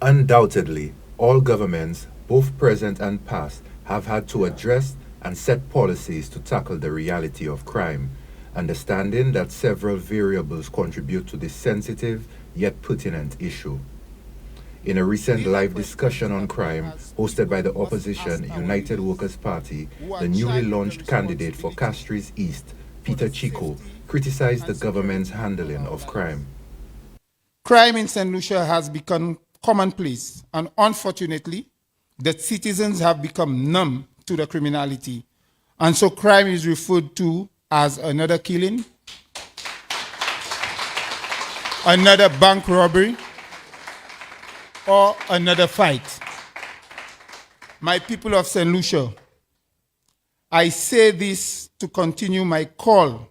Undoubtedly, all governments, both present and past, have had to address and set policies to tackle the reality of crime, understanding that several variables contribute to this sensitive yet pertinent issue. In a recent live discussion on crime hosted by the opposition United Workers' Party, the newly launched candidate for Castries East, Peter Chiquot, criticized the government's handling of crime. Crime in Saint Lucia has become commonplace, and unfortunately, the citizens have become numb to the criminality. And so crime is referred to as another killing, another bank robbery, or another fight. My people of Saint Lucia, I say this to continue my call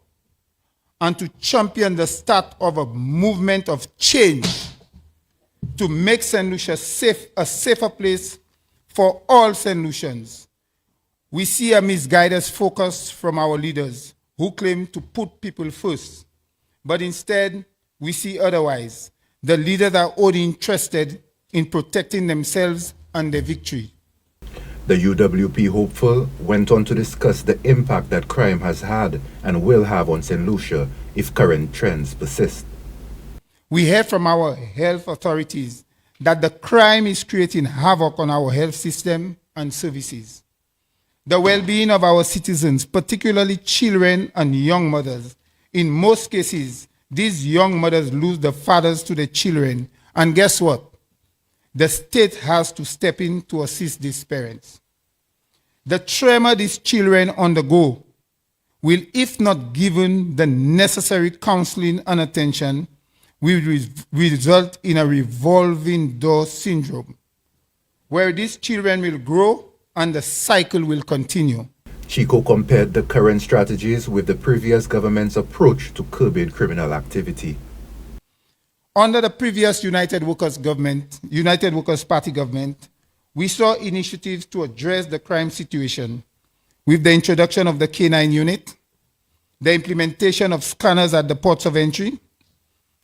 and to champion the start of a movement of change to make Saint Lucia a safer place for all Saint Lucians. We see a misguided focus from our leaders who claim to put people first, but instead we see otherwise. The leaders are only interested in protecting themselves and their victory. The UWP hopeful went on to discuss the impact that crime has had and will have on St. Lucia if current trends persist. We heard from our health authorities that the crime is creating havoc on our health system and services. The well-being of our citizens, particularly children and young mothers. In most cases, these young mothers lose the fathers to their children, and guess what? The state has to step in to assist these parents. The trauma these children undergo will, if not given the necessary counseling and attention, will result in a revolving door syndrome, where these children will grow and the cycle will continue. Chiquot compared the current strategies with the previous government's approach to curbing criminal activity. Under the previous United Workers Party government, we saw initiatives to address the crime situation with the introduction of the K9 unit, the implementation of scanners at the ports of entry,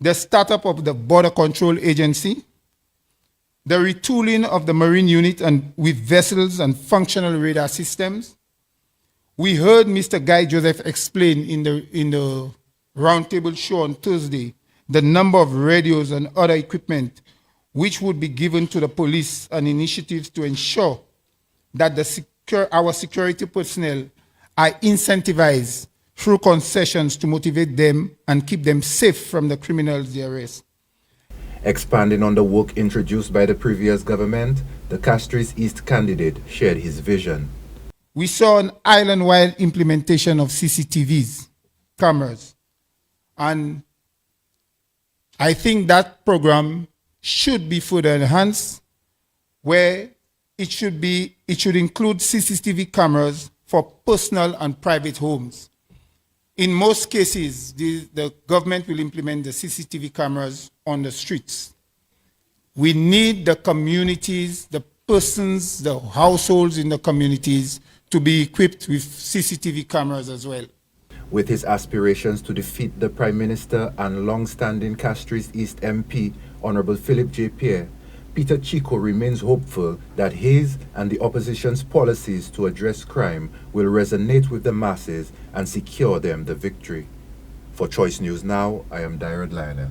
the startup of the Border Control Agency, the retooling of the Marine unit and with vessels and functional radar systems. We heard Mr. Guy Joseph explain in the roundtable show on Thursday the number of radios and other equipment which would be given to the police and initiatives to ensure that our security personnel are incentivized through concessions to motivate them and keep them safe from the criminals they arrest. Expanding on the work introduced by the previous government, the Castries East candidate shared his vision. We saw an island-wide implementation of CCTVs, cameras, and I think that program should be further enhanced, where it should include CCTV cameras for personal and private homes. In most cases, the government will implement the CCTV cameras on the streets. We need the communities, the persons, the households in the communities to be equipped with CCTV cameras as well. With his aspirations to defeat the Prime Minister and long-standing Castries East MP, Honorable Philip J. Pierre, Peter Chiquot remains hopeful that his and the opposition's policies to address crime will resonate with the masses and secure them the victory. For Choice News Now, I am Dr. Ernest Hilaire.